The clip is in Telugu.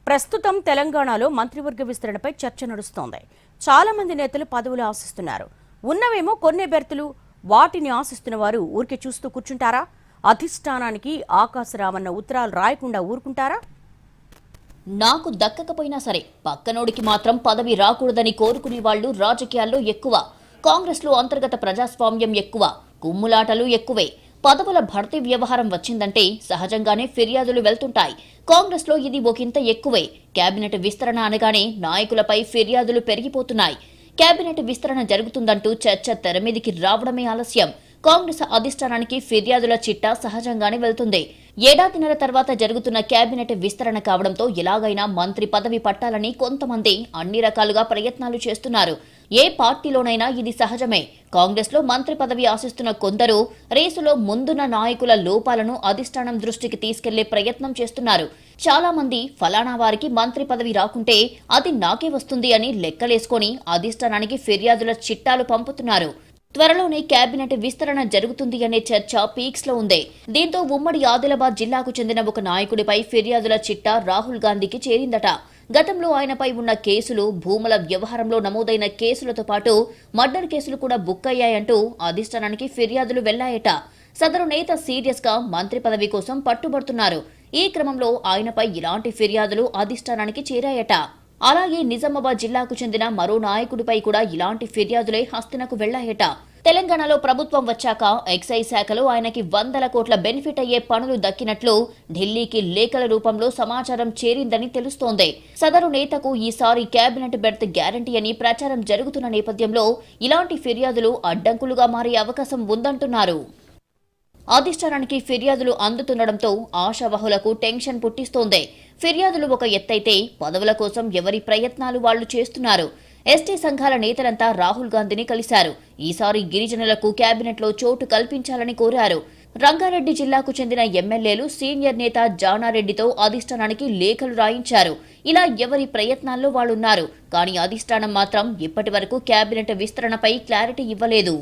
ప్రస్తుతం తెలంగాణలో మంత్రివర్గ విస్తరణపై చర్చ నడుస్తోంది. చాలా మంది నేతలు పదవులు ఆశిస్తున్నారు. ఉన్నవేమో కొన్ని అభ్యర్థులు, వాటిని ఆశిస్తున్న వారు ఊరికే చూస్తూ కూర్చుంటారా? అధిష్టానానికి ఆకాశరామన్న ఉత్తరాలు రాయకుండా ఊరుకుంటారా? నాకు దక్కకపోయినా సరే పక్కనోడికి మాత్రం పదవి రాకూడదని కోరుకునే వాళ్లు రాజకీయాల్లో ఎక్కువ. కాంగ్రెస్లో అంతర్గత ప్రజాస్వామ్యం ఎక్కువ, కుమ్ములాటలు ఎక్కువే. పదవుల భర్తీ వ్యవహారం వచ్చిందంటే సహజంగానే ఫిర్యాదులు వెళ్తుంటాయి. కాంగ్రెస్లో ఇది ఒకంత ఎక్కువే. కేబినెట్ విస్తరణ అనగానే నాయకులపై ఫిర్యాదులు పెరిగిపోతున్నాయి. కేబినెట్ విస్తరణ జరుగుతుందంటూ చర్చ తెరమీదికి రావడమే ఆలస్యం. కాంగ్రెస్ అధిష్టానానికి ఫిర్యాదుల చిట్టా సహజంగానే వెళ్తుంది. ఏడాదిన్నర తర్వాత జరుగుతున్న కేబినెట్ విస్తరణ కావడంతో ఎలాగైనా మంత్రి పదవి పట్టాలని కొంతమంది అన్ని రకాలుగా ప్రయత్నాలు చేస్తున్నారు. ఏ పార్టీలోనైనా ఇది సహజమే. కాంగ్రెస్లో మంత్రి పదవి ఆశిస్తున్న కొందరు రేసులో ముందున్న నాయకుల లోపాలను అధిష్టానం దృష్టికి తీసుకెళ్లే ప్రయత్నం చేస్తున్నారు. చాలా మంది ఫలానా వారికి మంత్రి పదవి రాకుంటే అది నాకే వస్తుంది అని లెక్కలేసుకొని అధిష్టానానికి ఫిర్యాదుల చిట్టాలు పంపుతున్నారు. త్వరలోనే కేబినెట్ విస్తరణ జరుగుతుంది అనే చర్చ పీక్స్ లో ఉంది. దీంతో ఉమ్మడి ఆదిలాబాద్ జిల్లాకు చెందిన ఒక నాయకుడిపై ఫిర్యాదుల చిట్టా రాహుల్ గాంధీకి చేరిందట. గతంలో ఆయనపై ఉన్న కేసులు, భూముల వ్యవహారంలో నమోదైన కేసులతో పాటు మర్డర్ కేసులు కూడా బుక్ అయ్యాయంటూ అధిష్టానానికి ఫిర్యాదులు వెళ్లాయట. సదరు నేత సీరియస్ గా మంత్రి పదవి కోసం పట్టుబడుతున్నారు. ఈ క్రమంలో ఆయనపై ఇలాంటి ఫిర్యాదులు అధిష్టానానికి చేరాయట. అలాగే నిజామాబాద్ జిల్లాకు చెందిన మరో నాయకుడిపై కూడా ఇలాంటి ఫిర్యాదులే హస్తినకు వెళ్లాయట. తెలంగాణలో ప్రభుత్వం వచ్చాక ఎక్సైజ్ శాఖలో ఆయనకి 100 కోట్ల బెనిఫిట్ అయ్యే పనులు దక్కినట్లు ఢిల్లీకి లేఖల రూపంలో సమాచారం చేరిందని తెలుస్తోంది. సదరు నేతకు ఈసారి కేబినెట్ బెర్త్ గ్యారంటీ అని ప్రచారం జరుగుతున్న నేపథ్యంలో ఇలాంటి ఫిర్యాదులు అడ్డంకులుగా మారే అవకాశం ఉందంటున్నారు. అధిష్టానానికి ఫిర్యాదులు అందుతుండటంతో ఆశావహులకు టెన్షన్ పుట్టిస్తోంది. ఫిర్యాదులు ఒక ఎత్తైతే పదవుల కోసం ఎవరి ప్రయత్నాలు వాళ్లు చేస్తున్నారు. ఎస్టీ సంఘాల నేతలంతా రాహుల్ గాంధీని కలిశారు. ఈసారి గిరిజనులకు కేబినెట్లో చోటు కల్పించాలని కోరారు. రంగారెడ్డి జిల్లాకు చెందిన ఎమ్మెల్యేలు సీనియర్ నేత జానారెడ్డితో అధిష్టానానికి లేఖలు రాయించారు. ఇలా ఎవరి ప్రయత్నాల్లో వాళ్లున్నారు. కానీ అధిష్టానం మాత్రం ఇప్పటి వరకు కేబినెట్ విస్తరణపై క్లారిటీ ఇవ్వలేదు.